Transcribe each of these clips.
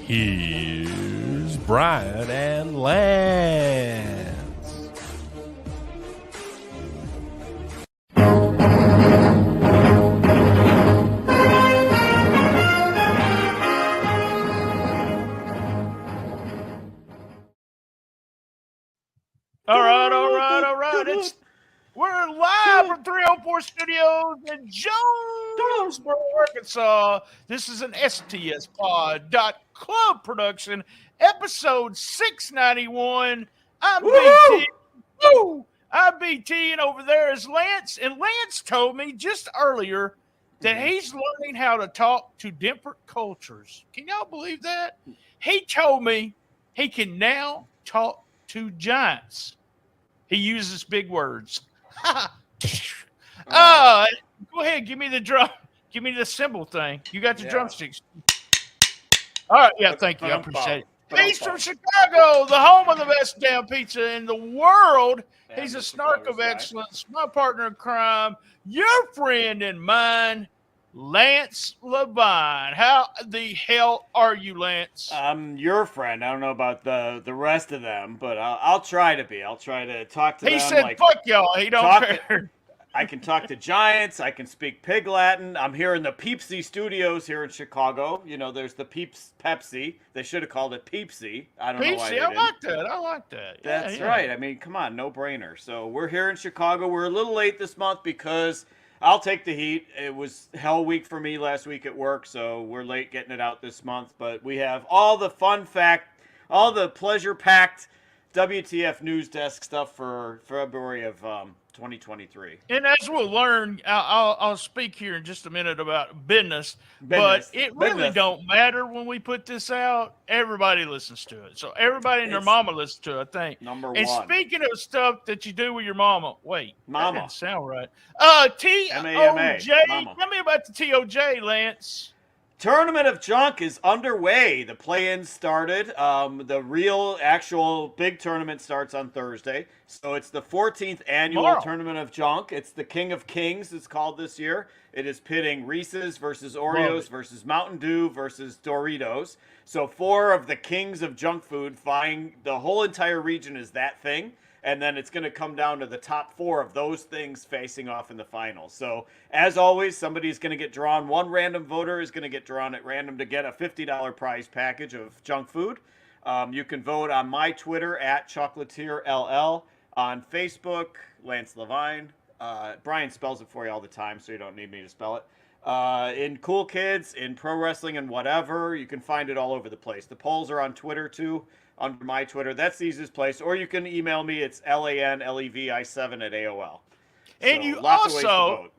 Here's Brian and Lance. All right. We're live from 304 Studios in Jonesboro, Arkansas. This is an STSPod.club production, episode 691. I'm BT. Woo! I'm BT, and over there is Lance. And Lance told me just earlier that he's learning how to talk to different cultures. Can y'all believe that? He told me he can now talk to giants. He uses big words. Go ahead, give me the drum. Give me the cymbal thing. You got the drumsticks. All right, thank you. I appreciate it. He's from Chicago, the home of the best damn pizza in the world. He's a snark of excellence, my partner in crime, your friend and mine, Lance Levine. How the hell are you, Lance? I'm your friend. I don't know about the rest of them, but I'll try to be. I'll try to talk to them. He said, fuck y'all. He don't care. I can talk to giants. I can speak pig Latin. I'm here in the Peepsy Studios here in Chicago. You know, there's the Peeps Pepsi. They should have called it Peepsy. I don't know why they didn't. I like that. That's right. I mean, come on, no brainer. So we're here in Chicago. We're a little late this month because I'll take the heat. It was hell week for me last week at work, so we're late getting it out this month. But we have all the all the pleasure-packed WTF news desk stuff for February of 2023. And as we'll learn, I'll speak here in just a minute about business. But it really don't matter when we put this out. Everybody listens to it. So everybody and their mama listens to it, I think. Number one. And speaking of stuff that you do with your mama, wait, mama. That didn't sound right. TOJ. Tell me about the TOJ, Lance. Tournament of Junk is underway. The play-in started. The real, actual big tournament starts on Thursday. So it's the 14th annual Tournament of Junk. It's the King of Kings, it's called this year. It is pitting Reese's versus Oreos versus Mountain Dew versus Doritos. So 4 of the kings of junk food vying. The whole entire region is that thing. And then it's going to come down to the top 4 of those things facing off in the finals. So, as always, somebody's going to get drawn. One random voter is going to get drawn at random to get a $50 prize package of junk food. You can vote on my Twitter at ChocolatierLL, on Facebook, Lance Levine. Brian spells it for you all the time, so you don't need me to spell it. In Cool Kids, in pro wrestling, and whatever, you can find it all over the place. The polls are on Twitter, too. Under my Twitter, that's the easiest place. Or you can email me. It's LANLEVI7 at AOL. And you also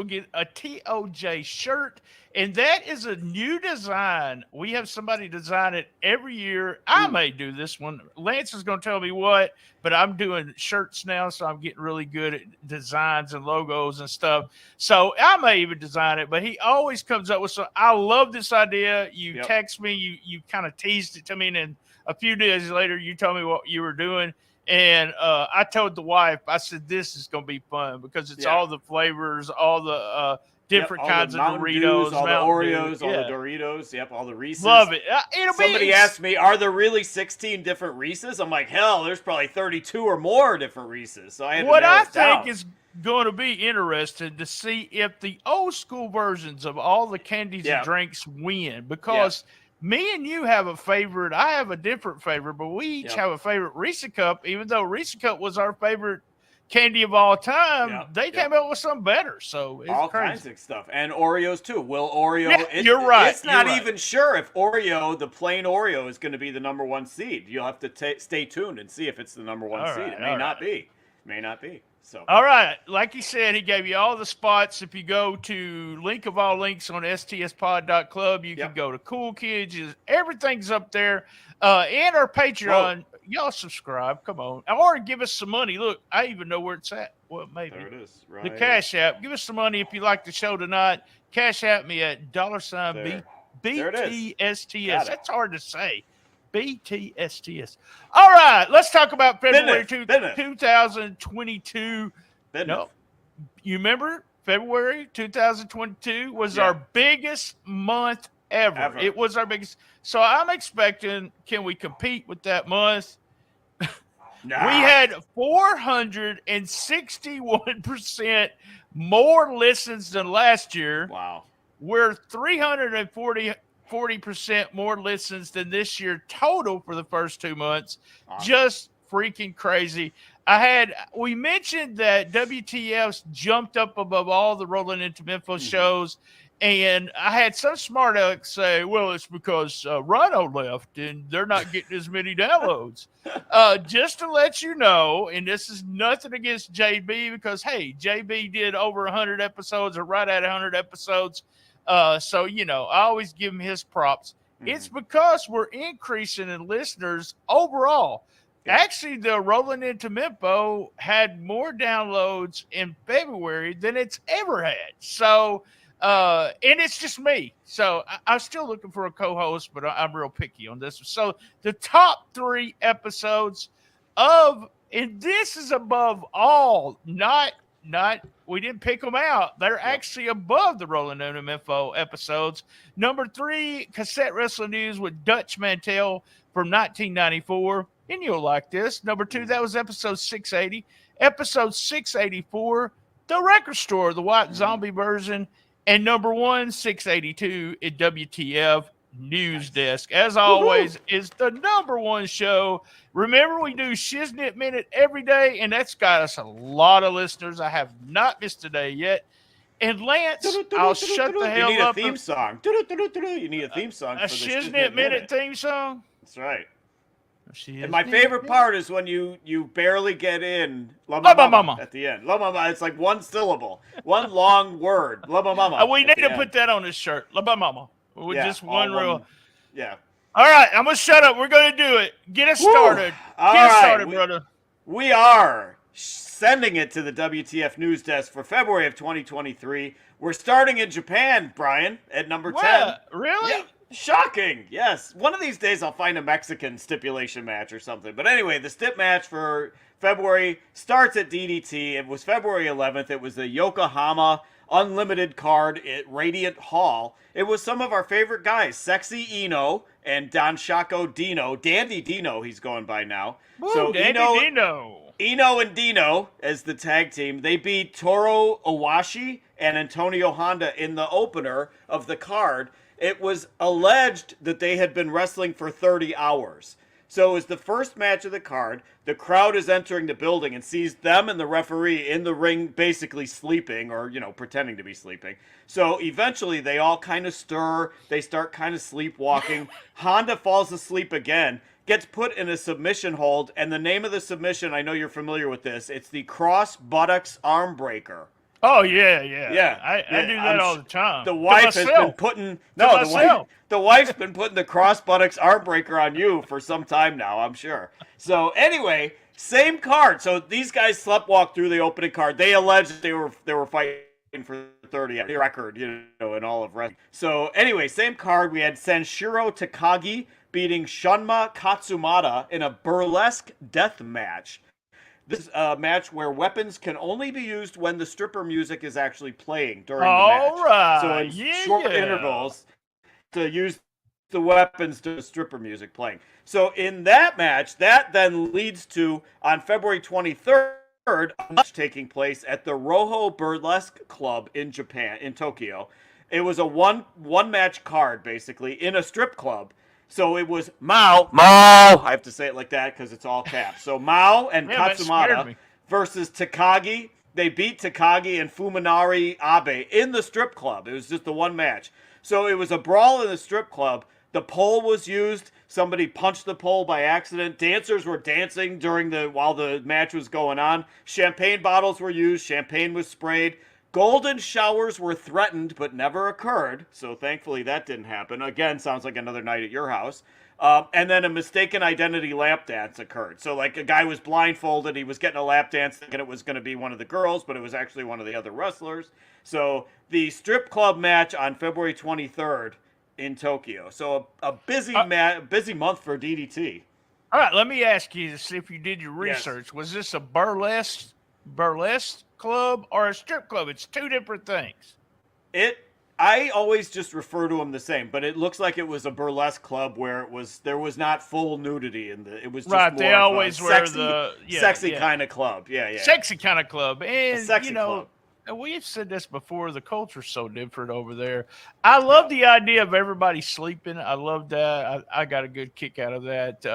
get a TOJ shirt, and that is a new design. We have somebody design it every year. I may do this one. Lance is going to tell me what, but I'm doing shirts now, so I'm getting really good at designs and logos and stuff. So I may even design it, but he always comes up with some. I love this idea. You text me, you kind of teased it to me, and then a few days later, you told me what you were doing. And I told the wife, I said, this is going to be fun because it's all the flavors, all the different kinds of Doritos. All the Oreos, all the Doritos, all the Reese's. Love it. Somebody asked me, are there really 16 different Reese's? I'm like, hell, there's probably 32 or more different Reese's. So I had to narrow it down. Think is going to be interesting to see if the old school versions of all the candies and drinks win because me and you have a favorite. I have a different favorite, but we each have a favorite Reese Cup. Even though Reese Cup was our favorite candy of all time, they came up with something better. So it's all crazy. Kinds of stuff. And Oreos too. Will Oreo? You're right. It's not even sure if Oreo, the plain Oreo, is going to be the number 1 seed. You'll have to stay tuned and see if it's the number 1 seed. It may not be. May not be. So. All right. Like he said, he gave you all the spots. If you go to link of all links on stspod.club, you can go to Cool Kids. Everything's up there. And our Patreon. Y'all subscribe. Come on. Or give us some money. Look, I even know where it's at. Well, maybe. There it is. Right. The Cash App. Give us some money if you like the show tonight. Cash App me at $BTSTS. That's hard to say. BTSTS. All right, let's talk about February 2022. Business. No, you remember February 2022 was our biggest month ever. It was our biggest. So I'm expecting, can we compete with that month? Nah. We had 461% more listens than last year. Wow. We're 340% more listens than this year total for the first 2 months. Awesome. Just freaking crazy. We mentioned that WTF's jumped up above all the Rolling Into Memphis shows. And I had some smart aleck say, well, it's because Rhino left and they're not getting as many downloads. Just to let you know, and this is nothing against JB because, hey, JB did over 100 episodes or right at 100 episodes. So, I always give him his props. It's because we're increasing in listeners overall. Actually, the Rolling Into Mempo had more downloads in February than it's ever had. So, and it's just me. So I'm still looking for a co-host, but I'm real picky on this. So the top 3 episodes and this is above all, not we didn't pick them out. They're actually above the Rolling Into Mempo episodes. Number 3, Cassette Wrestling News with Dutch Mantell from 1994. And you'll like this. Number 2, that was episode 680. Episode 684, The Record Store, the White Zombie version. And number 1, 682 at WTF News Desk. As always, is the number 1 show. Remember, we do Shiznit Minute every day, and that's got us a lot of listeners. I have not missed a day yet. And Lance, I'll shut the hell up. You need a theme song. You need a theme song for the Shiznit Minute theme song? That's right. And my favorite part is when you barely get in La Mama at the end. La Mama, it's like one syllable, one long word. La Mama. We need to put that on this shirt. La Mama. With just one real. Yeah. All right, I'm gonna shut up. We're gonna do it. Get us started. Get us started, brother. We are sending it to the WTF News Desk for February of 2023. We're starting in Japan, Brian, at number 10. Really? Yeah. Shocking. Yes. One of these days I'll find a Mexican stipulation match or something. But anyway, the stip match for February starts at DDT. It was February 11th. It was the Yokohama Unlimited card at Radiant Hall. It was some of our favorite guys, Sexy Eno and Don Shako Dino. Dandy Dino, he's going by now. Woo, so Dandy Dino. Eno and Dino as the tag team. They beat Toru Owashi and Antonio Honda in the opener of the card. It was alleged that they had been wrestling for 30 hours. So it was the first match of the card. The crowd is entering the building and sees them and the referee in the ring basically sleeping or, pretending to be sleeping. So eventually they all kind of stir. They start kind of sleepwalking. Honda falls asleep again, gets put in a submission hold. And the name of the submission, I know you're familiar with this, it's the cross buttocks arm breaker. Oh yeah. I do that all the time. The wife has been putting the wife's been putting the cross buttocks arm breaker on you for some time now, I'm sure. So anyway, same card. So these guys sleptwalk through the opening card. They allege that they were fighting for 30 record, in all of wrestling. So anyway, same card. We had Sanshiro Takagi beating Shunma Katsumata in a burlesque death match. This is a match where weapons can only be used when the stripper music is actually playing during the match. All right. So in short intervals to use the weapons to the stripper music playing. So in that match, that then leads to, on February 23rd, a match taking place at the Roho Burlesque Club in Japan, in Tokyo. It was a one match card, basically, in a strip club. So it was Mao. I have to say it like that because it's all caps. So Mao and Katsumata versus Takagi. They beat Takagi and Fuminari Abe in the strip club. It was just the one match. So it was a brawl in the strip club. The pole was used. Somebody punched the pole by accident. Dancers were dancing while the match was going on. Champagne bottles were used. Champagne was sprayed. Golden showers were threatened but never occurred, so thankfully that didn't happen. Again, sounds like another night at your house. And then a mistaken identity lap dance occurred. So like a guy was blindfolded, he was getting a lap dance thinking it was going to be one of the girls, but it was actually one of the other wrestlers. So the strip club match on February 23rd in Tokyo. So a busy month for DDT. All right, let me ask you to see if you did your research. Yes. Was this a burlesque club or a strip club. It's two different things. I always just refer to them the same, but it looks like it was a burlesque club where there was not full nudity in it was just right. More they of always a wear sexy kind of club. Yeah. Sexy kind of club. And sexy club. We've said this before, the culture's so different over there. I love the idea of everybody sleeping. I love that. I got a good kick out of that.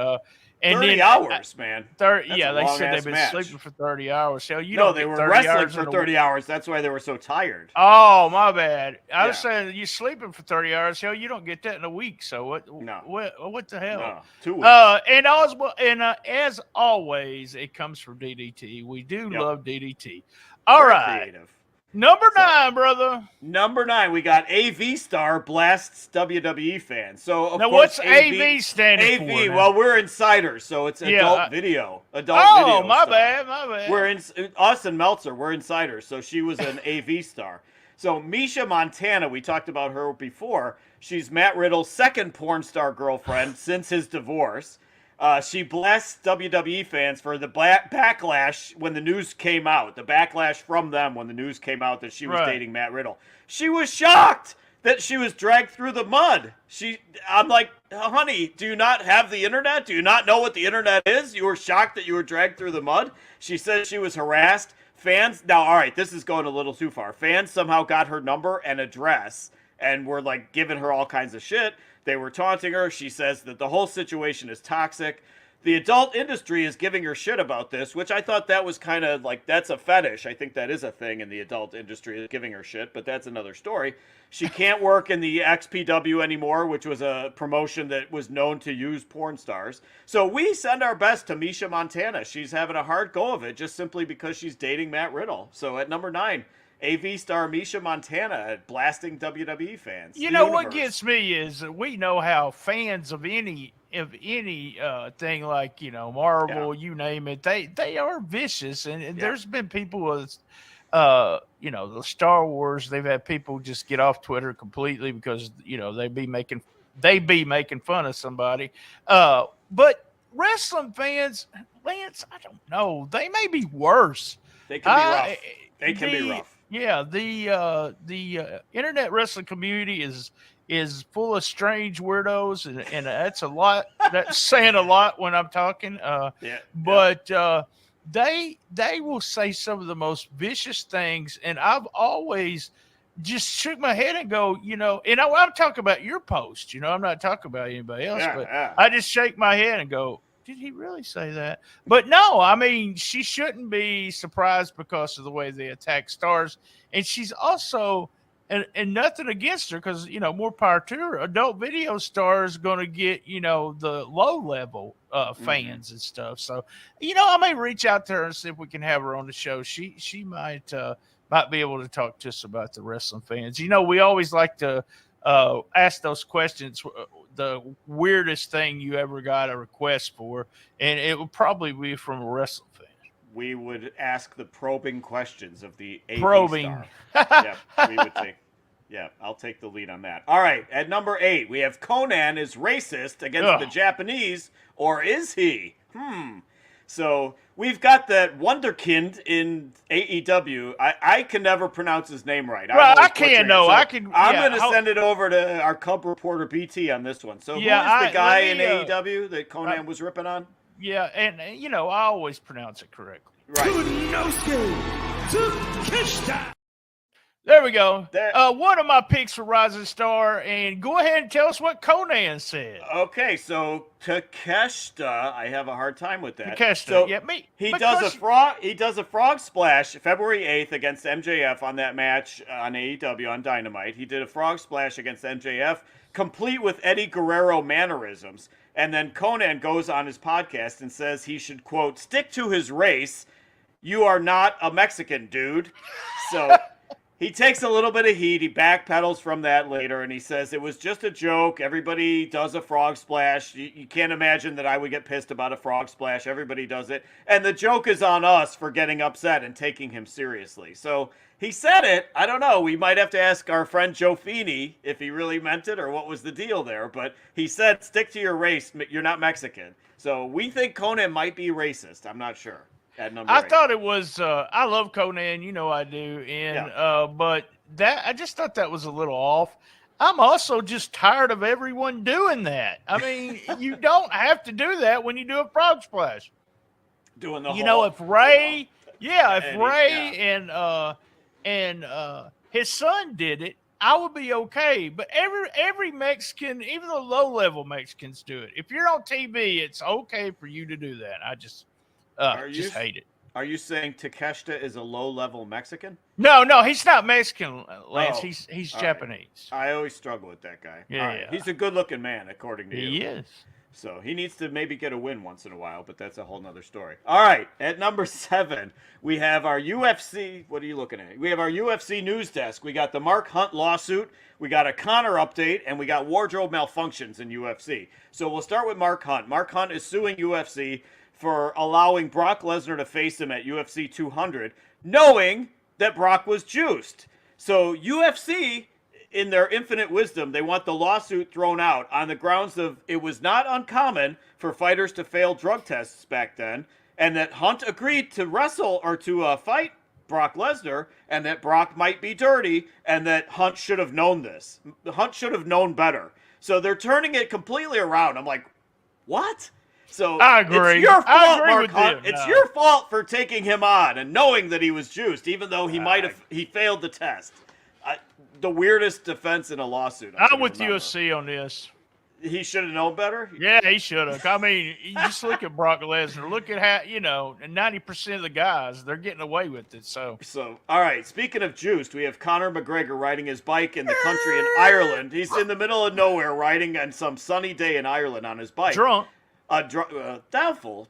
And 30 hours, man. 30, yeah, they said they've been sleeping for 30 hours. So they were wrestling for 30 hours. That's why they were so tired. Oh, my bad. I was saying you're sleeping for 30 hours. Hell, you don't get that in a week. So what the hell? No, 2 weeks. And as always, it comes from DDT. We do love DDT. All Very right. creative. Number 9, brother. Number 9, we got AV Star blasts WWE fans. So of now, course, what's AV standing for? AV, well, we're insiders, so it's adult video. Adult video. Oh, my bad. We're us and Meltzer, we're insiders. So she was an AV star. So Misha Montana, we talked about her before. She's Matt Riddle's second porn star girlfriend since his divorce. She blessed WWE fans for the backlash when the news came out. The backlash from them when the news came out that she was dating Matt Riddle. She was shocked that she was dragged through the mud. I'm like, honey, do you not have the internet? Do you not know what the internet is? You were shocked that you were dragged through the mud? She said she was harassed. Fans, now, all right, this is going a little too far. Fans somehow got her number and address and were like giving her all kinds of shit. They were taunting her. She says that the whole situation is toxic. The adult industry is giving her shit about this, which I thought that was kind of like, that's a fetish. I think that is a thing in the adult industry, is giving her shit, but that's another story. She can't work in the XPW anymore, which was a promotion that was known to use porn stars. So we send our best to Misha Montana. She's having a hard go of it just simply because she's dating Matt Riddle. So at number 9, AV star Misha Montana blasting WWE fans. You know what gets me is that we know how fans of any thing like Marvel, you name it, they are vicious, and there's been people with the Star Wars. They've had people just get off Twitter completely because they be making fun of somebody. But wrestling fans, Lance, I don't know. They may be worse. They can be rough. They can be rough. Yeah, the internet wrestling community is full of strange weirdos, and that's a lot. That's saying a lot when I'm talking. But they will say some of the most vicious things, and I've always just shook my head and go, and I'm talking about your post. I'm not talking about anybody else, I just shake my head and go, did he really say that? But no, I mean, she shouldn't be surprised because of the way they attack stars. And she's also, and nothing against her because, more power to her, adult video stars going to get, the low level fans and stuff. So, I may reach out to her and see if we can have her on the show. She might be able to talk to us about the wrestling fans. We always like to ask those questions. The weirdest thing you ever got a request for, and it would probably be from a wrestling fan. We would ask the probing questions of the AV probing. Star. We would take. Yeah, I'll take the lead on that. All right, at number 8, we have Conan is racist against the Japanese, or is he? So we've got that Wonderkind in AEW. I can never pronounce his name right. I can, though. So I'm going to send it over to our cub reporter BT on this one. So who is the guy in AEW that Conan was ripping on? Yeah, and I always pronounce it correctly. Right. There we go. One of my picks for Rising Star, and go ahead and tell us what Conan said. Okay, so Takeshita, I have a hard time with that. Takeshita, so me. He does a frog splash February 8th against MJF on that match on AEW on Dynamite. He did a frog splash against MJF, complete with Eddie Guerrero mannerisms. And then Conan goes on his podcast and says he should, quote, stick to his race. You are not a Mexican, dude. So he takes a little bit of heat. He backpedals from that later, and he says it was just a joke. Everybody does a frog splash. You can't imagine that I would get pissed about a frog splash. Everybody does it. And the joke is on us for getting upset and taking him seriously. So he said it. I don't know. We might have to ask our friend Joe Feeney if he really meant it or what was the deal there. But he said, stick to your race. You're not Mexican. So we think Conan might be racist. I'm not sure. at number 8. I thought it was. I love Conan, you know I do, and but that I just thought that was a little off. I'm also just tired of everyone doing that. I mean, you don't have to do that when you do a frog splash. Doing the You know, if Ray, if Ray yeah. and his son did it, I would be okay. But every Mexican, even the low level Mexicans do it. If you're on TV, it's okay for you to do that. I just hate it. Are you saying Takeshita is a low-level Mexican? No, he's not Mexican, Lance. He's Japanese. Right. I always struggle with that guy. Yeah, right. He's a good-looking man, according to you. He is. So he needs to maybe get a win once in a while, but that's a whole nother story. All right, at number 7, we have our UFC. What are you looking at? We have our UFC news desk. We got the Mark Hunt lawsuit. We got a Conor update, and we got wardrobe malfunctions in UFC. So we'll start with Mark Hunt. Mark Hunt is suing UFC for allowing Brock Lesnar to face him at UFC 200, knowing that Brock was juiced. So UFC, in their infinite wisdom, they want the lawsuit thrown out on the grounds of it was not uncommon for fighters to fail drug tests back then, and that Hunt agreed to wrestle or to fight Brock Lesnar, and that Brock might be dirty, and that Hunt should have known this. Hunt should have known better. So they're turning it completely around. I'm like, what? So I agree. It's your fault, I agree Mark with Hunt. you. It's your fault for taking him on and knowing that he was juiced, even though he failed the test. The weirdest defense in a lawsuit. I'm with UFC on this. He should have known better? Yeah, he should have. I mean, you just look at Brock Lesnar. Look at how, 90% of the guys, they're getting away with it. So, all right. Speaking of juiced, we have Conor McGregor riding his bike in the country in Ireland. He's in the middle of nowhere riding on some sunny day in Ireland on his bike. Drunk. Doubtful.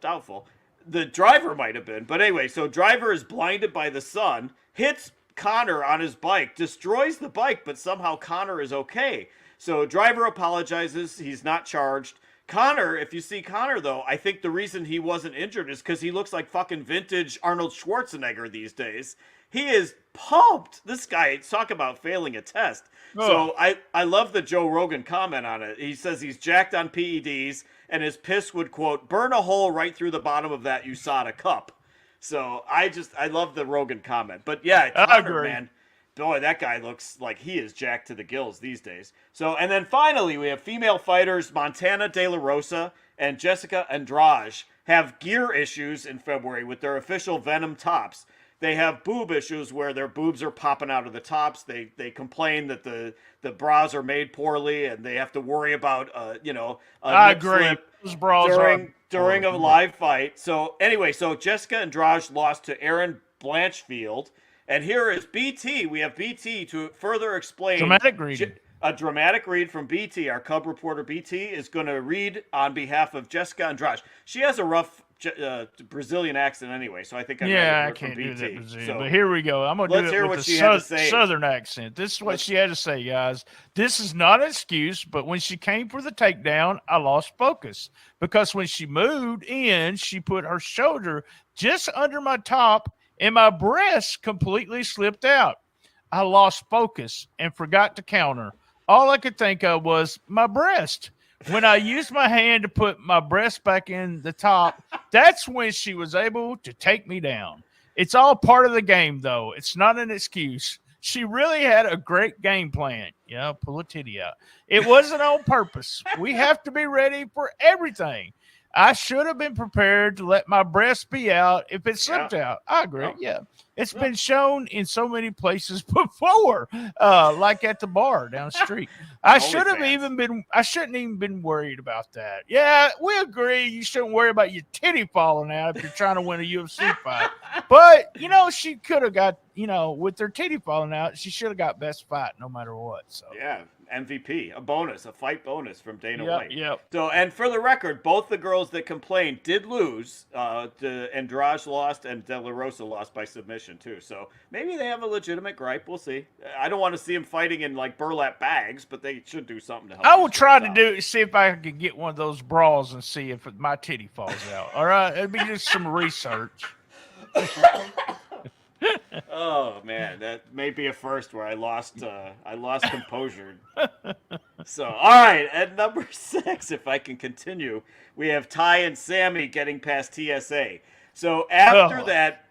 The driver might have been. But anyway, so driver is blinded by the sun, hits Conor on his bike, destroys the bike, but somehow Conor is okay. So driver apologizes. He's not charged. Conor, if you see Conor, though, I think the reason he wasn't injured is because he looks like fucking vintage Arnold Schwarzenegger these days. He is pumped. This guy, talk about failing a test. Oh. So I love the Joe Rogan comment on it. He says he's jacked on PEDs, and his piss would, quote, burn a hole right through the bottom of that USADA cup. So I love the Rogan comment. But yeah, Conor, man, boy, that guy looks like he is jacked to the gills these days. So, and then finally, we have female fighters Montana De La Rosa and Jessica Andrade have gear issues in February with their official Venom tops. They have boob issues where their boobs are popping out of the tops. They complain that the bras are made poorly and they have to worry about I agree. Those bras during a live fight. So anyway, Jessica Andrade lost to Erin Blanchfield, and here is BT. We have BT to further explain a dramatic read from BT. Our Cub reporter BT is going to read on behalf of Jessica Andrade. She has a rough Brazilian accent anyway, so I think I can't do that Brazilian. So, but here we go. I'm gonna do it with a southern accent. This is what she had to say, guys. This is not an excuse, but when she came for the takedown, I lost focus because when she moved in, she put her shoulder just under my top, and my breast completely slipped out. I lost focus and forgot to counter. All I could think of was my breast. When I used my hand to put my breast back in the top, that's when she was able to take me down. It's all part of the game, though. It's not an excuse. She really had a great game plan. Yeah, pull a titty out. It wasn't on purpose. We have to be ready for everything. I should have been prepared to let my breast be out if it slipped out. I agree. Yeah. It's been shown in so many places before, like at the bar down the street. I shouldn't even been worried about that. Yeah, we agree. You shouldn't worry about your titty falling out if you're trying to win a UFC fight. But, she could have got, with her titty falling out, she should have got best fight no matter what. So yeah. MVP, a fight bonus from Dana White. Yep. So, and for the record, both the girls that complained did lose. Andrade lost and De La Rosa lost by submission too. So maybe they have a legitimate gripe. We'll see. I don't want to see them fighting in like burlap bags, but they should do something to help. I will try to see if I can get one of those bras and see if my titty falls out. All right, it'd be just some research. Oh man, that may be a first where I lost composure. So, all right, at number 6, if I can continue, we have Ty and Sammy getting past TSA. So after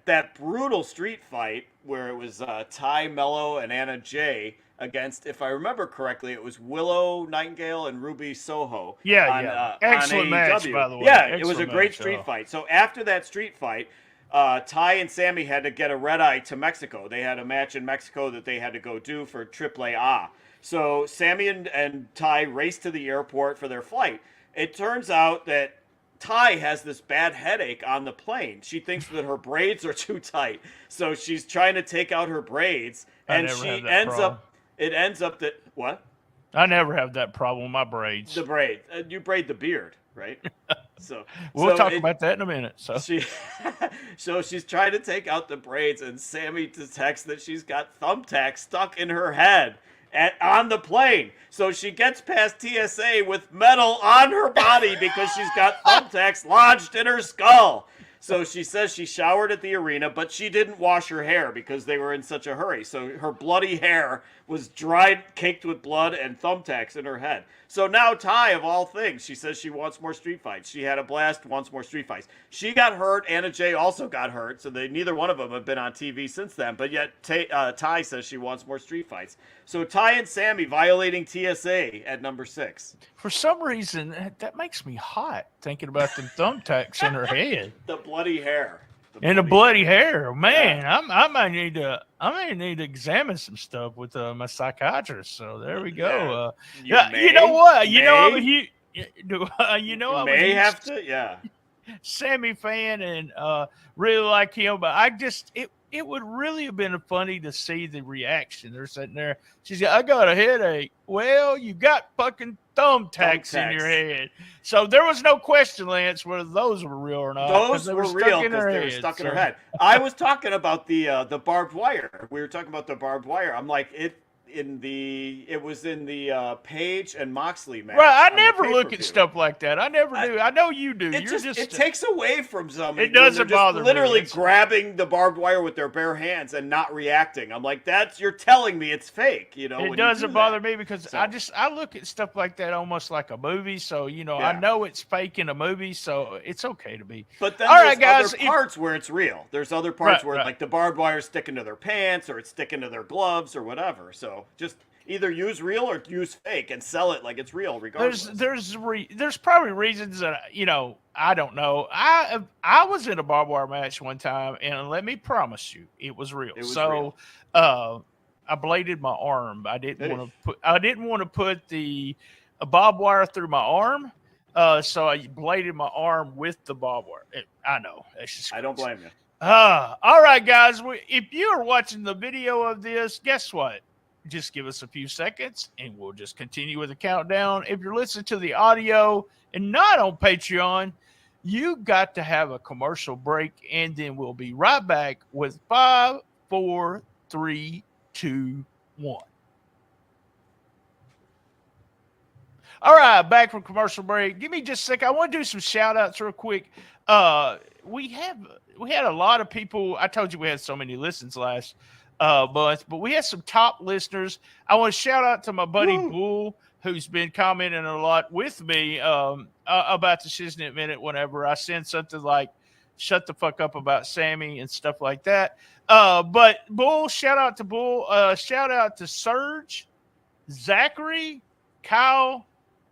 that brutal street fight where it was Ty Mello and Anna Jay against, if I remember correctly, it was Willow Nightingale and Ruby Soho. Excellent on match, AEW. by the way. Yeah, Excellent it was a great match, street fight. So after that street fight, Ty and Sammy had to get a red eye to Mexico. They had a match in Mexico that they had to go do for AAA. So Sammy and Ty raced to the airport for their flight. It turns out that Ty has this bad headache on the plane. She thinks that her braids are too tight. So she's trying to take out her braids. And she ends up, it ends up that, what? I never have that problem with my braids. The braid. You braid the beard, right? We'll talk about that in a minute. So she's trying to take out the braids, and Sammy detects that she's got thumbtacks stuck in her head on the plane. So she gets past TSA with metal on her body because she's got thumbtacks lodged in her skull. So she says she showered at the arena, but she didn't wash her hair because they were in such a hurry. So her bloody hair was dried, caked with blood, and thumbtacks in her head. So now Ty, of all things, she says she wants more street fights. She had a blast, wants more street fights. She got hurt. Anna Jay also got hurt. So neither one of them have been on TV since then. But yet Ty says she wants more street fights. So Ty and Sammy violating TSA at number 6. For some reason, that makes me hot thinking about them thumbtacks in her head. The bloody hair. The bloody hair, man. Yeah. I might need to examine some stuff with my psychiatrist. So there we go. You know what? I'm a huge Sammy fan and really like him. But it would really have been funny to see the reaction. They're sitting there. She's like, I got a headache. Well, you got fucking thumbtacks in your head. So there was no question, Lance, whether those were real or not. Those were real because they were stuck in her head. I was talking about the barbed wire. We were talking about the barbed wire. I'm like, it was in the Page and Moxley match. Right, I never look at stuff like that. I never do. I know you do. It takes away from somebody. It doesn't bother me. Literally grabbing the barbed wire with their bare hands and not reacting. I'm like, you're telling me it's fake. It doesn't bother me because I look at stuff like that almost like a movie. So I know it's fake in a movie, so it's okay to be. But then there's other parts where it's real. There's other parts where like the barbed wire's sticking to their pants or it's sticking to their gloves or whatever. So just either use real or use fake and sell it like it's real regardless. There's probably reasons that I don't know. I was in a barbed wire match one time, and let me promise you, it was real. Real. I bladed my arm. I didn't want to put the barbed wire through my arm. So I bladed my arm with the barbed wire. I know. That's just crazy. I don't blame you. All right, guys. If you are watching the video of this, guess what? Just give us a few seconds and we'll just continue with the countdown. If you're listening to the audio and not on Patreon, you got to have a commercial break, and then we'll be right back with 5, 4, 3, 2, 1. All right, back from commercial break. Give me just a second. I want to do some shout outs real quick. We had a lot of people. I told you we had so many listens last month, but we had some top listeners. I want to shout out to my buddy Bull, who's been commenting a lot with me about the Shiznit Minute whenever I send something like shut the fuck up about Sammy and stuff like that. But Bull, shout out to Bull. Shout out to Serge, Zachary, Kyle,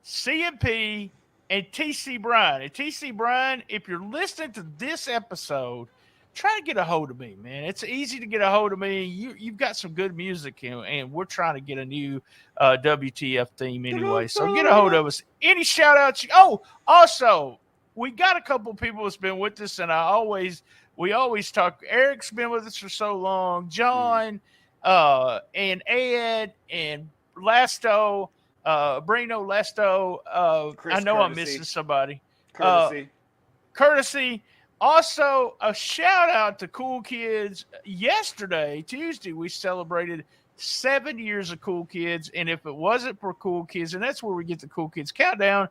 CMP, and TC Bryan. And TC Bryan, if you're listening to this episode, try to get a hold of me, man. It's easy to get a hold of me. You've got some good music, and we're trying to get a new WTF theme anyway. So get a hold of us. Any shout outs? Oh, also, we got a couple people that's been with us, and we always talk. Eric's been with us for so long. John, and Ed, and Lasto, Brino Lasto. I know I'm missing somebody. Courtesy. Also, a shout out to Cool Kids. Yesterday, Tuesday, we celebrated 7 years of Cool Kids. And if it wasn't for Cool Kids, and that's where we get the Cool Kids countdown,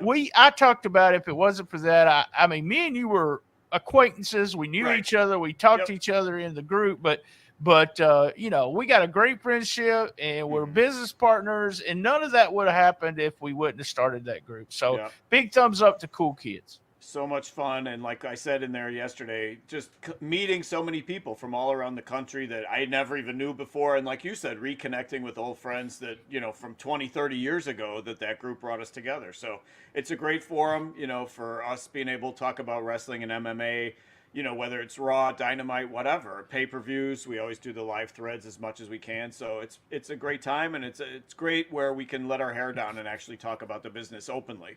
I talked about if it wasn't for that, I mean, me and you were acquaintances. We knew each other. We talked to each other in the group. But we got a great friendship, and we're business partners. And none of that would have happened if we wouldn't have started that group. So big thumbs up to Cool Kids. So much fun, and like I said in there yesterday, just meeting so many people from all around the country that I never even knew before, and like you said, reconnecting with old friends that, from 20, 30 years ago that group brought us together. So it's a great forum, for us being able to talk about wrestling and MMA, whether it's Raw, Dynamite, whatever, pay-per-views. We always do the live threads as much as we can. So it's a great time, and it's great where we can let our hair down and actually talk about the business openly,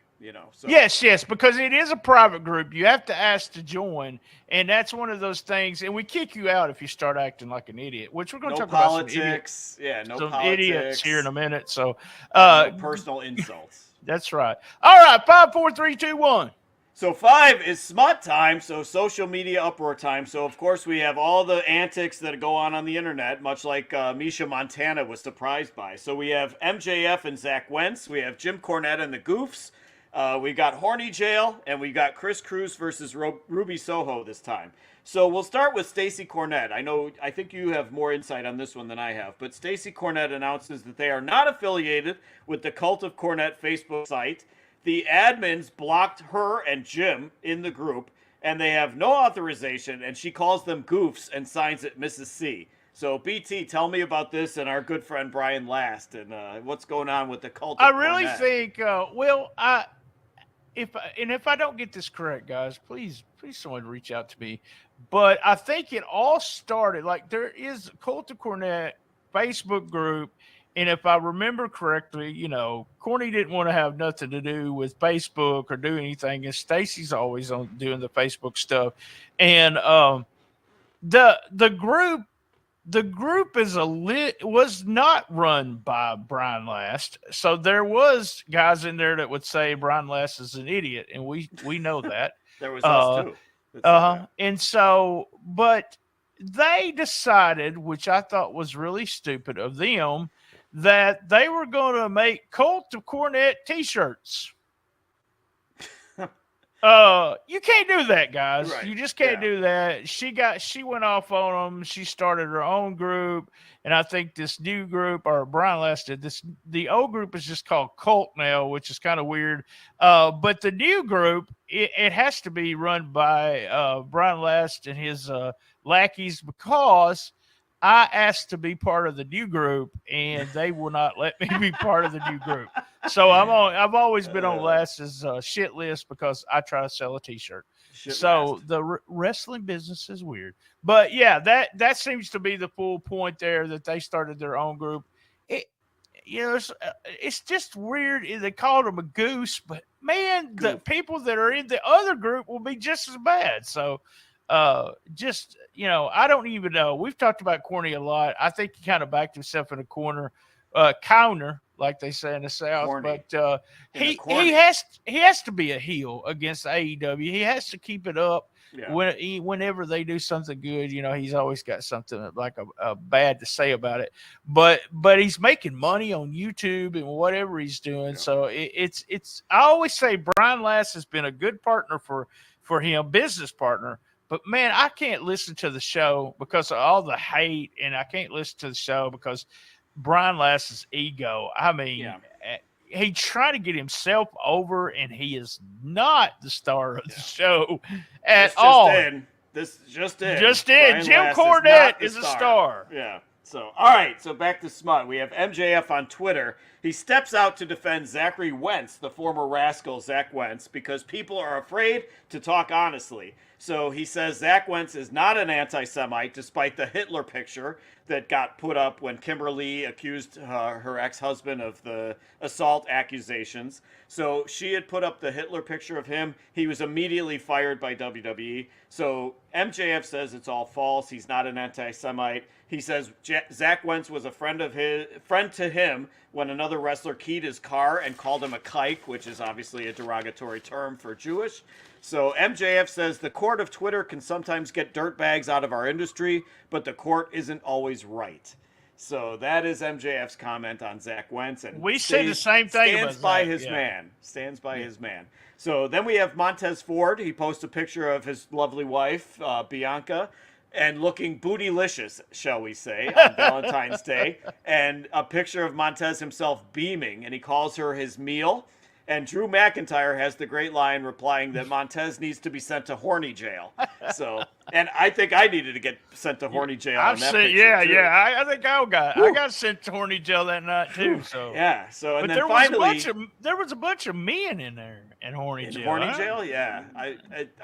So Yes, because it is a private group. You have to ask to join, and that's one of those things. And we kick you out if you start acting like an idiot, which we're going to talk about some idiots. Yeah, no some politics. Idiots here in a minute. So, no personal insults. That's right. All right, 5, 4, 3, 2, 1. So 5 is smut time, so social media uproar time. So, of course, we have all the antics that go on the internet, much like Misha Montana was surprised by. So we have MJF and Zach Wentz. We have Jim Cornette and the Goofs. We got Horny Jail, and we got Chris Cruz versus Ruby Soho this time. So we'll start with Stacey Cornette. I think you have more insight on this one than I have, but Stacey Cornette announces that they are not affiliated with the Cult of Cornette Facebook site. The admins blocked her and Jim in the group, and they have no authorization, and she calls them goofs and signs it Mrs. C. So, BT, tell me about this and our good friend Brian Last and what's going on with the Cult of I really Cornette. think, if I don't get this correct, guys, please someone reach out to me. But I think it all started, like there is a Cult of Cornette Facebook group. And if I remember correctly, Corny didn't want to have nothing to do with Facebook or do anything. And Stacy's always on doing the Facebook stuff. And the group was not run by Brian Last. So there was guys in there that would say Brian Last is an idiot, and we know that. There was us too. And so, but they decided, which I thought was really stupid of them, that they were going to make Cult of Cornette t-shirts. You can't do that, guys. Right. You just can't do that. She went off on them. She started her own group, and I think this new group, or Brian Last did this. The old group is just called Cult now, which is kind of weird. But the new group, it has to be run by Brian Last and his lackeys, because I asked to be part of the new group, and they will not let me be part of the new group. So I've always been on Last's shit list because I try to sell a T-shirt. So the wrestling business is weird, but yeah, that seems to be the full point there, that they started their own group. It's just weird. They called them a goose, but man, the people that are in the other group will be just as bad. So. I don't even know. We've talked about Corny a lot. I think he kind of backed himself in a counter, like they say in the South. Corny. But he has to be a heel against AEW. He has to keep it up. Yeah. Whenever they do something good, he's always got something like a bad to say about it. But he's making money on YouTube and whatever he's doing. Yeah. So it's. I always say Brian Last has been a good partner for him, business partner. But, man, I can't listen to the show because of all the hate, and I can't listen to the show because Brian Last's ego. I mean, he's trying to get himself over, and he is not the star of the show at all. This just in. Jim Cornette is a star. Yeah. So, all right. So, back to smut. We have MJF on Twitter. He steps out to defend Zachary Wentz, the former rascal Zach Wentz, because people are afraid to talk honestly. So he says Zach Wentz is not an anti-Semite, despite the Hitler picture that got put up when Kimberly accused her ex-husband of the assault accusations. So she had put up the Hitler picture of him. He was immediately fired by WWE. So MJF says it's all false. He's not an anti-Semite. He says Zach Wentz was a friend to him when another wrestler keyed his car and called him a kike, which is obviously a derogatory term for Jewish. So MJF says the court of Twitter can sometimes get dirtbags out of our industry, but the court isn't always right. So that is MJF's comment on Zach Wentz, and we say the same thing. Stands by his man. So then we have Montez Ford. He posts a picture of his lovely wife, Bianca, and looking bootylicious, shall we say, on Valentine's Day, and a picture of Montez himself beaming, and he calls her his meal. And Drew McIntyre has the great line replying that Montez needs to be sent to horny jail. So, and I think I needed to get sent to horny jail on that picture, too. I think I got sent to horny jail that night too. So yeah. So, and but then finally, there was a bunch of men in there in horny jail. Horny jail, yeah.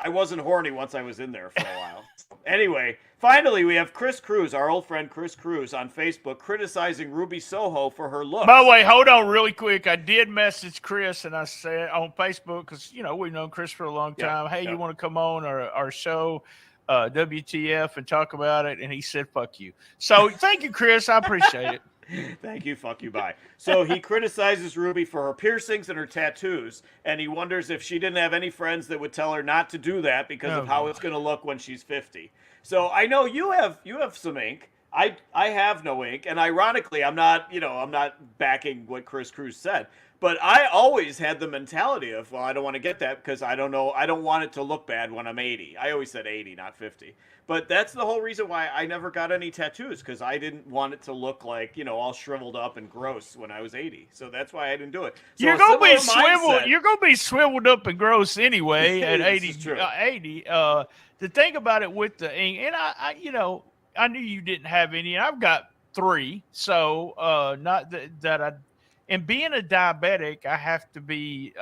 I wasn't horny once I was in there for a while. Anyway, finally we have Chris Cruz, our old friend Chris Cruz, on Facebook criticizing Ruby Soho for her looks. By the way, hold on really quick. I did message Chris and I said on Facebook, because we've known Chris for a long time. Hey, you want to come on our show, WTF, and talk about it? And he said, "Fuck you." So thank you, Chris. I appreciate it. Thank you, fuck you, bye. So he criticizes Ruby for her piercings and her tattoos, and he wonders if she didn't have any friends that would tell her not to do that because of how it's going to look when she's 50. So I know you have some ink. I have no ink, and ironically, I'm not backing what Chris Cruz said. But I always had the mentality of, well, I don't want to get that because I don't want it to look bad when I'm 80. I always said 80, not 50. But that's the whole reason why I never got any tattoos, because I didn't want it to look like, all shriveled up and gross when I was 80. So that's why I didn't do it. So you're gonna be swiveled. You're gonna be swiveled up and gross anyway at 80. The thing about it with the ink, and I knew you didn't have any, and I've got 3. So not that I. And being a diabetic, I have to be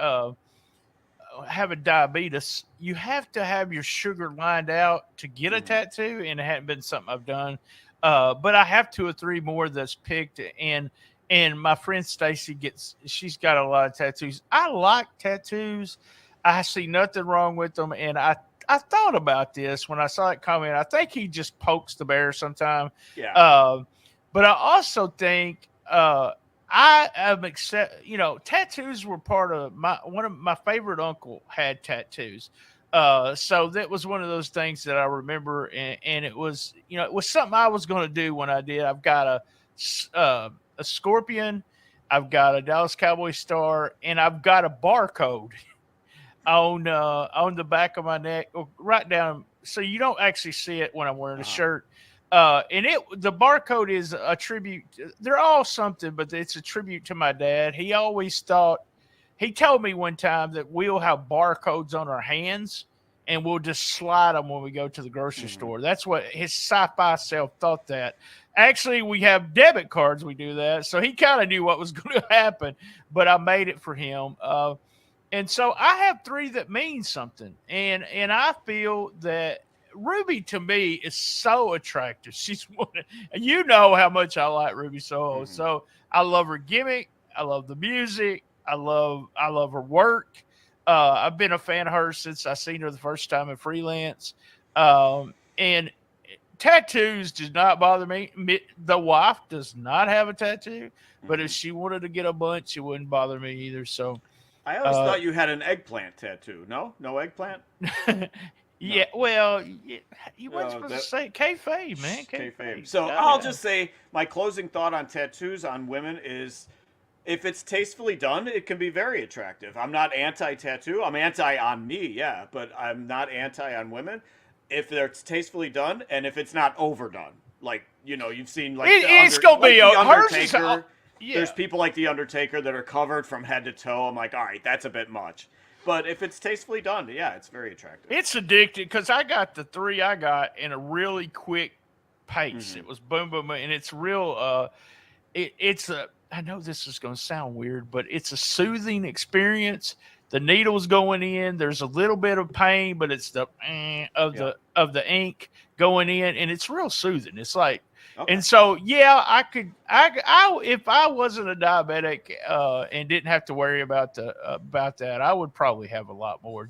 have a diabetes. You have to have your sugar lined out to get a tattoo, and it hadn't been something I've done. But I have 2 or 3 more that's picked, and my friend Stacy she's got a lot of tattoos. I like tattoos. I see nothing wrong with them, and I thought about this when I saw that comment. I think he just pokes the bear sometime. Yeah. But I also think I am tattoos were part of one of my favorite uncle had tattoos. So that was one of those things that I remember, and it was, it was something I was going to do when I did. I've got a scorpion, I've got a Dallas Cowboy star, and I've got a barcode on the back of my neck, right down, so you don't actually see it when I'm wearing a shirt. And the barcode is a tribute. They're all something, but it's a tribute to my dad. He told me one time that we'll have barcodes on our hands and we'll just slide them when we go to the grocery store. That's what his sci-fi self thought that. Actually, we have debit cards. We do that. So he kind of knew what was going to happen, but I made it for him. And so I have 3 that mean something. And I feel that Ruby to me is so attractive. She's one. You know how much I like Ruby Soho. So I love her gimmick. I love the music. I love her work. I've been a fan of hers since I seen her the first time in Freelance. And tattoos does not bother me. The wife does not have a tattoo, but if she wanted to get a bunch, it wouldn't bother me either. So I always thought you had an eggplant tattoo. No eggplant. Yeah, well, you weren't supposed to say kayfabe, man. Kayfabe. So I'll just say my closing thought on tattoos on women is, if it's tastefully done, it can be very attractive. I'm not anti-tattoo. I'm anti on me, yeah, but I'm not anti on women. If it's tastefully done and if it's not overdone, like you've seen it's gonna be the Undertaker. Yeah. There's people like the Undertaker that are covered from head to toe. I'm like, all right, that's a bit much. But if it's tastefully done, yeah, it's very attractive. It's addictive, because I got the 3 I got in a really quick pace. It was boom, boom, boom, and it's real. I know this is going to sound weird, but it's a soothing experience. The needle's going in. There's a little bit of pain, but it's the of the ink going in, and it's real soothing. It's like. Okay. And so, yeah, I if I wasn't a diabetic and didn't have to worry about that, I would probably have a lot more.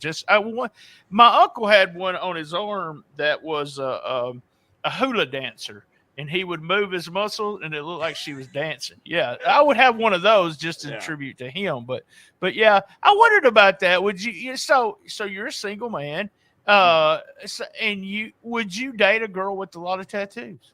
My uncle had one on his arm that was a hula dancer, and he would move his muscles, and it looked like she was dancing. Yeah, I would have one of those just in tribute to him. But yeah, I wondered about that. Would you? So you're a single man, and would you date a girl with a lot of tattoos?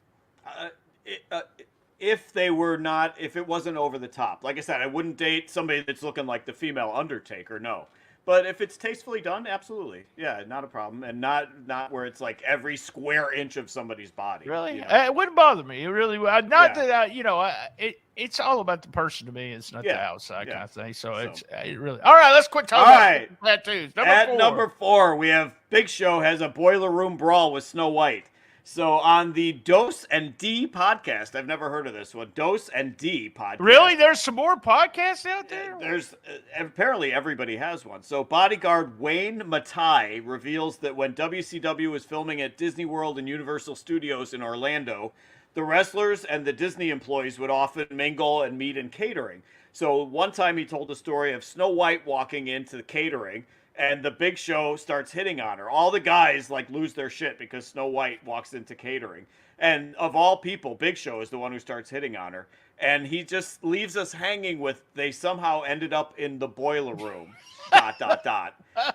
If it wasn't over the top. Like I said, I wouldn't date somebody that's looking like the female Undertaker, no. But if it's tastefully done, absolutely, yeah, not a problem, and not where it's like every square inch of somebody's body. Really, you know? it wouldn't bother me. It really would. Not Yeah. that it's all about the person to me. It's not the outside kind of thing. So it really. All right, let's quit talking about tattoos. Number 4, we have Big Show has a boiler room brawl with Snow White. So on the Dose and D podcast, I've never heard of this one. Dose and D podcast. Really? There's some more podcasts out there? There's apparently everybody has one. So bodyguard Wayne Matai reveals that when WCW was filming at Disney World and Universal Studios in Orlando, the wrestlers and the Disney employees would often mingle and meet in catering. So one time he told the story of Snow White walking into the catering, and the Big Show starts hitting on her. All the guys like lose their shit because Snow White walks into catering. And of all people, Big Show is the one who starts hitting on her. And he just leaves us hanging with they somehow ended up in the boiler room. ...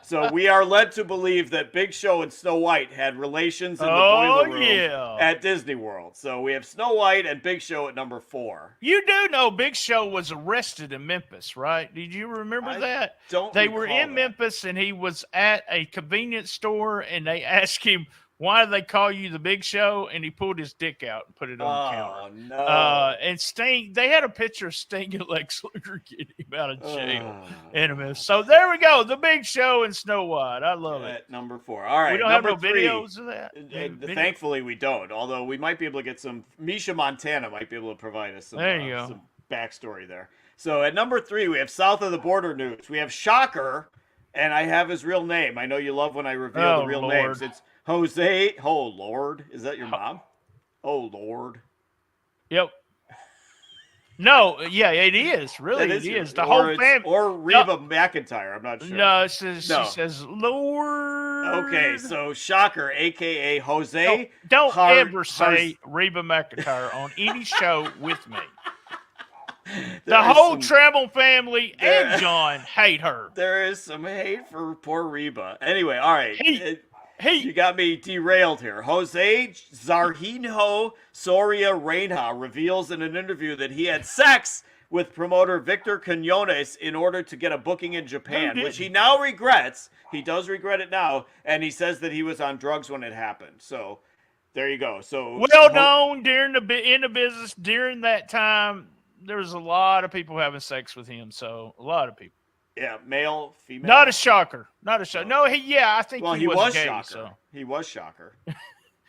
So we are led to believe that Big Show and Snow White had relations in the boiler room at Disney World. So we have Snow White and Big Show at number 4. You do know Big Show was arrested in Memphis, right? Did you remember that? They were in Memphis, and he was at a convenience store, and they asked him, "Why do they call you the Big Show?" And he pulled his dick out and put it on the counter. Oh, no. And Sting, they had a picture of Sting and Lex Luger getting him out of jail in a minute. So there we go. The Big Show and Snow White. I love it. At number 4. All right. We don't have no videos of that. Thankfully, we don't. Although we might be able to get some. Misha Montana might be able to provide us some backstory there. So at number 3, we have South of the Border News. We have Shocker, and I have his real name. I know you love when I reveal the real names. It's Jose. Oh, Lord. Is that your mom? Oh, Lord. Yep. No, yeah, it is. Really, it is. The whole family. Or Reba McEntire. I'm not sure. No, she says, Lord. Okay, so Shocker, a.k.a. Jose. Don't ever say Reba McEntire on any show with me. The whole Trammell family and John hate her. There is some hate for poor Reba. Anyway, all right. You got me derailed here. Jose Zarhinho Soria Reina reveals in an interview that he had sex with promoter Victor Quinones in order to get a booking in Japan, which he now regrets. He does regret it now, and he says that he was on drugs when it happened. So there you go. So well known in the business during that time. There was a lot of people having sex with him. So a lot of people. Yeah, male, female. Not a shocker. Not a shocker. No, I think he was gay. Shocker. So. He was Shocker.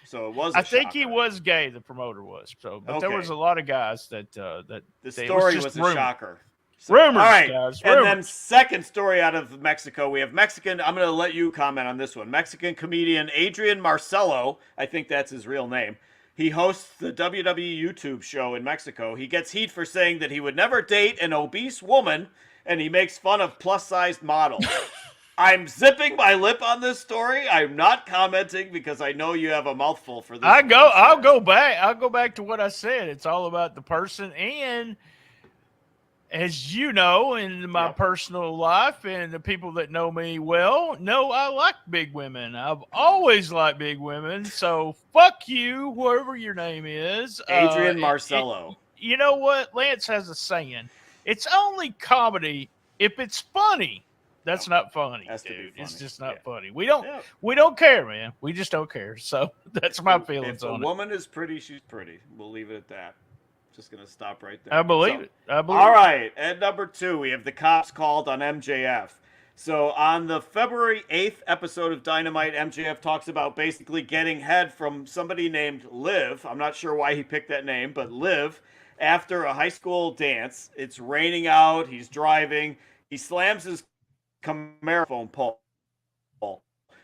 So it was I think he was gay, the promoter was. So, but there was a lot of guys that the story was a shocker. So, rumors, all right. guys. And then second story out of Mexico, we have Mexican. I'm going to let you comment on this one. Mexican comedian Adrian Marcelo, I think that's his real name. He hosts the WWE YouTube show in Mexico. He gets heat for saying that he would never date an obese woman, and he makes fun of plus-sized models. I'm zipping my lip on this story. I'm not commenting because I know you have a mouthful for this. I'll go back to what I said. It's all about the person, and as you know, in my personal life and the people that know me well, know I like big women. I've always liked big women. So fuck you, whoever your name is. Adrian Marcelo. You know what? Lance has a saying. It's only comedy if it's funny. That's not funny, dude. It's just not funny. We don't care, man. We just don't care. So that's my feelings on it. If a woman is pretty, she's pretty. We'll leave it at that. Just going to stop right there. I believe it. All right. At number 2, we have The Cops Called on MJF. So on the February 8th episode of Dynamite, MJF talks about basically getting head from somebody named Liv. I'm not sure why he picked that name, but Liv, after a high school dance. It's raining out. He's driving. He slams his Camaro phone pole.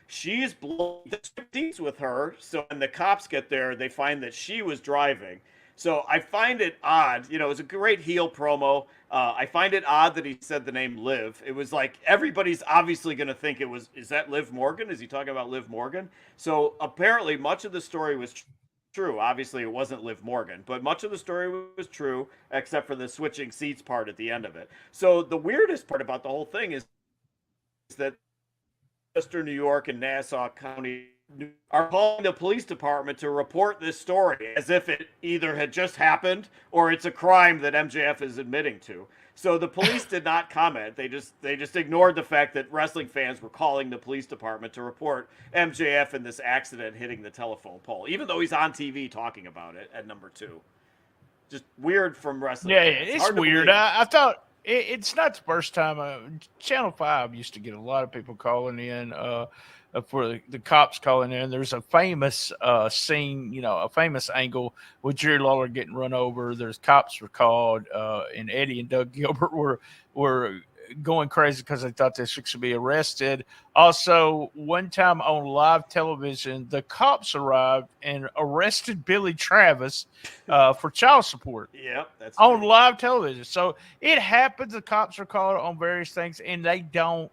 She's blowing the scenes with her. So when the cops get there, they find that she was driving. So I find it odd. It was a great heel promo. I find it odd that he said the name Liv. It was like everybody's obviously going to think is that Liv Morgan? Is he talking about Liv Morgan? So apparently much of the story was true. Obviously it wasn't Liv Morgan, but much of the story was true except for the switching seats part at the end of it. So the weirdest part about the whole thing is that Western New York and Nassau County are calling the police department to report this story as if it either had just happened or it's a crime that MJF is admitting to. So the police did not comment. They just ignored the fact that wrestling fans were calling the police department to report MJF in this accident hitting the telephone pole, even though he's on TV talking about it at number 2. Just weird from wrestling fans. It's weird. I thought it's not the first time. Channel 5 used to get a lot of people calling in for the cops calling in. There's a famous scene, a famous angle with Jerry Lawler getting run over. There's cops were called, and Eddie and Doug Gilbert were going crazy because they thought they should be arrested. Also, one time on live television, the cops arrived and arrested Billy Travis for child support. Yep, that's on live television. So it happens. The cops are called on various things, and they don't.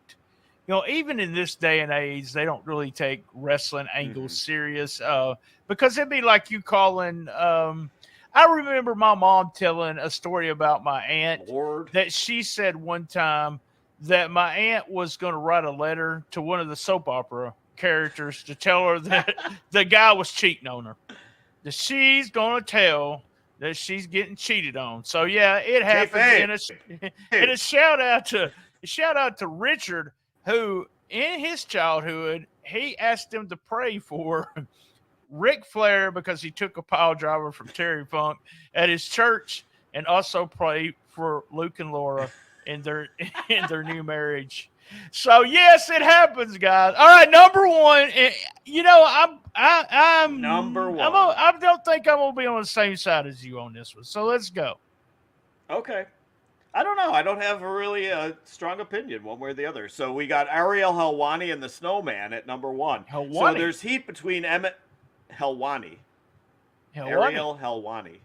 Even in this day and age, they don't really take wrestling angles serious because it'd be like you calling. I remember my mom telling a story about my aunt that she said one time that my aunt was going to write a letter to one of the soap opera characters to tell her that the guy was cheating on her. That she's going to tell that she's getting cheated on. So yeah, it happens. And a shout out to Richard, who in his childhood he asked him to pray for Ric Flair because he took a pile driver from Terry Funk at his church, and also pray for Luke and Laura in their new marriage. So yes, it happens, guys. All right, number 1. I'm number 1. I don't think I'm gonna be on the same side as you on this one. So let's go. Okay. I don't know. I don't have a really strong opinion one way or the other. So we got Ariel Helwani and the Snowman at number 1. Helwani. So there's heat between Helwani. Ariel Helwani.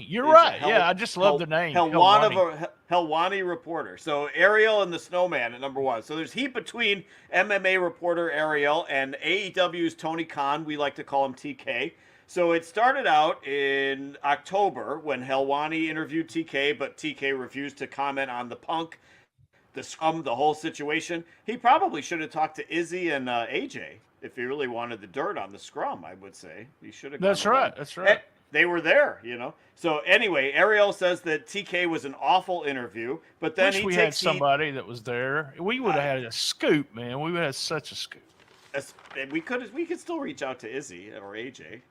You're right. I just love the name. Helwani reporter. So Ariel and the Snowman at number 1. So there's heat between MMA reporter Ariel and AEW's Tony Khan. We like to call him TK. So it started out in October when Helwani interviewed TK, but TK refused to comment on the Punk, the Scrum, the whole situation. He probably should have talked to Izzy and AJ if he really wanted the dirt on the Scrum, I would say. He should have. That's right. They were there, So anyway, Ariel says that TK was an awful interview, but then we had somebody that was there. We would have had a scoop, man. We would have such a scoop. We could still reach out to Izzy or AJ,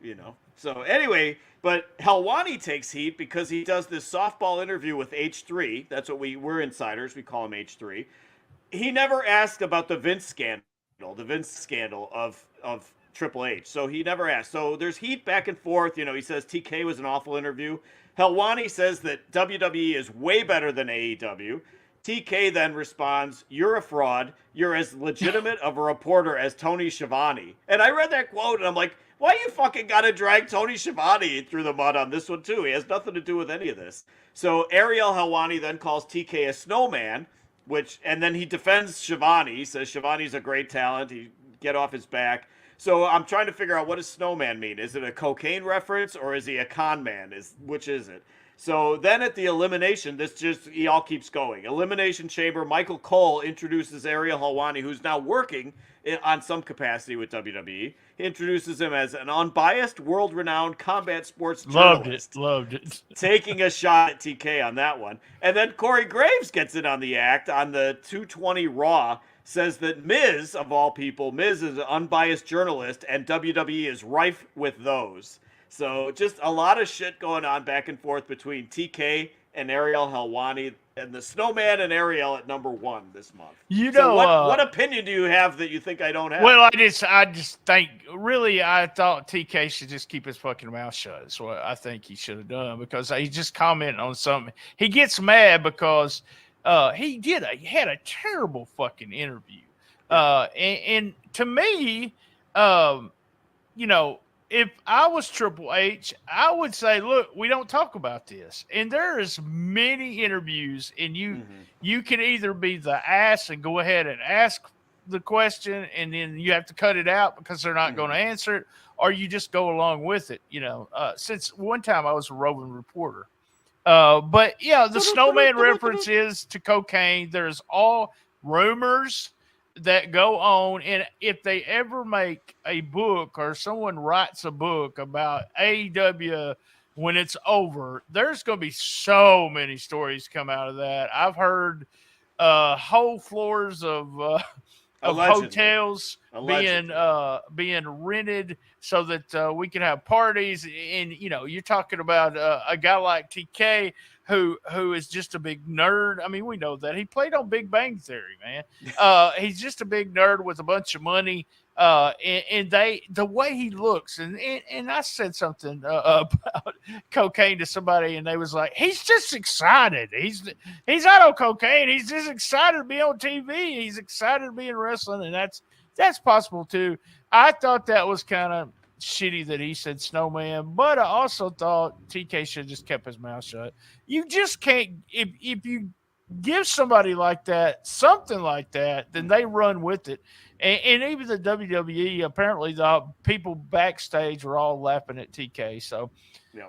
So anyway, but Helwani takes heat because he does this softball interview with H3. That's what we're insiders. We call him H3. He never asked about the Vince scandal of Triple H. So he never asked. So there's heat back and forth. He says TK was an awful interview. Helwani says that WWE is way better than AEW. TK then responds, "You're a fraud. You're as legitimate of a reporter as Tony Schiavone." And I read that quote, and I'm like, why you fucking got to drag Tony Schiavone through the mud on this one, too? He has nothing to do with any of this. So Ariel Helwani then calls TK a snowman, and then he defends Schiavone. He says Schiavone's a great talent. He get off his back. So I'm trying to figure out, what does snowman mean? Is it a cocaine reference, or is he a con man? Which is it? So then at the elimination, he all keeps going. Elimination Chamber, Michael Cole introduces Ariel Helwani, who's now working on some capacity with WWE. He introduces him as an unbiased, world-renowned combat sports journalist. Loved it. Taking a shot at TK on that one. And then Corey Graves gets in on the act on the 220 Raw, says that Miz, of all people, Miz is an unbiased journalist, and WWE is rife with those. So just a lot of shit going on back and forth between TK and Ariel Helwani, and the Snowman and Ariel at number 1 this month. What opinion do you have that you think I don't have? Well, I just think, really, I thought TK should just keep his fucking mouth shut. That's what I think he should have done, because he just commented on something. He gets mad because he had a terrible fucking interview. And to me, if I was Triple H, I would say, look, we don't talk about this. And there is many interviews, and you can either be the ass and go ahead and ask the question, and then you have to cut it out because they're not going to answer it, or you just go along with it. Since one time I was a roving reporter. But yeah, the snowman reference is to cocaine. There's all rumors that go on, and if they ever make a book or someone writes a book about AEW when it's over, there's going to be so many stories come out of that. I've heard whole floors of hotels being rented so that we can have parties. And you're talking about a guy like TK who is just a big nerd. I mean, we know that he played on Big Bang Theory, man. He's just a big nerd with a bunch of money. And the way he looks, and I said something about cocaine to somebody, and they was like, he's just excited. He's not on cocaine. He's just excited to be on TV. He's excited to be in wrestling, and that's possible too. I thought that was kind of shitty that he said snowman, but I also thought TK should have just kept his mouth shut. You just can't, if you give somebody like that something like that, then they run with it. And even the WWE, apparently the people backstage were all laughing at TK. So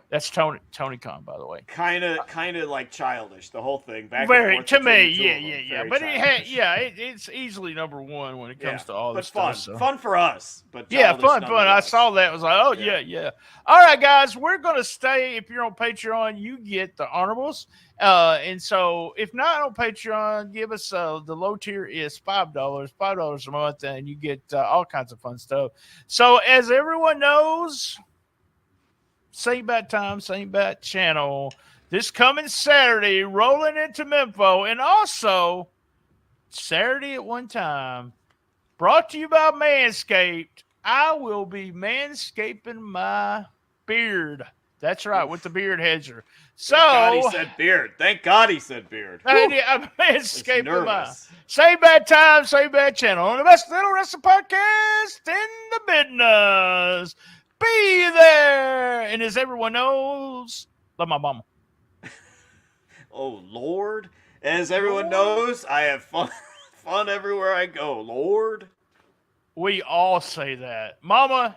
that's Tony Khan, by the way. Kind of like childish, the whole thing. Very to me, yeah. But it's easily number one when it comes to all this fun, stuff. So. Fun for us, but fun. I saw that. I was like, oh yeah. All right, guys, we're gonna stay. If you're on Patreon, you get the honorables. And so if not on Patreon, give us the low tier is $5 a month, and you get all kinds of fun stuff. So as everyone knows, same bat time, same bat channel. This coming Saturday, rolling into Memphis, and also Saturday at one time, brought to you by Manscaped. I will be manscaping my beard. That's right, with the beard hedger. So Thank God he said beard. Thank God he said beard. I'm manscaping my same bad time, same bad channel on the best little wrestling podcast in the business. Be there, and as everyone knows, love my mama. Oh Lord, as everyone knows, I have fun everywhere I go. Lord, we all say that, Mama.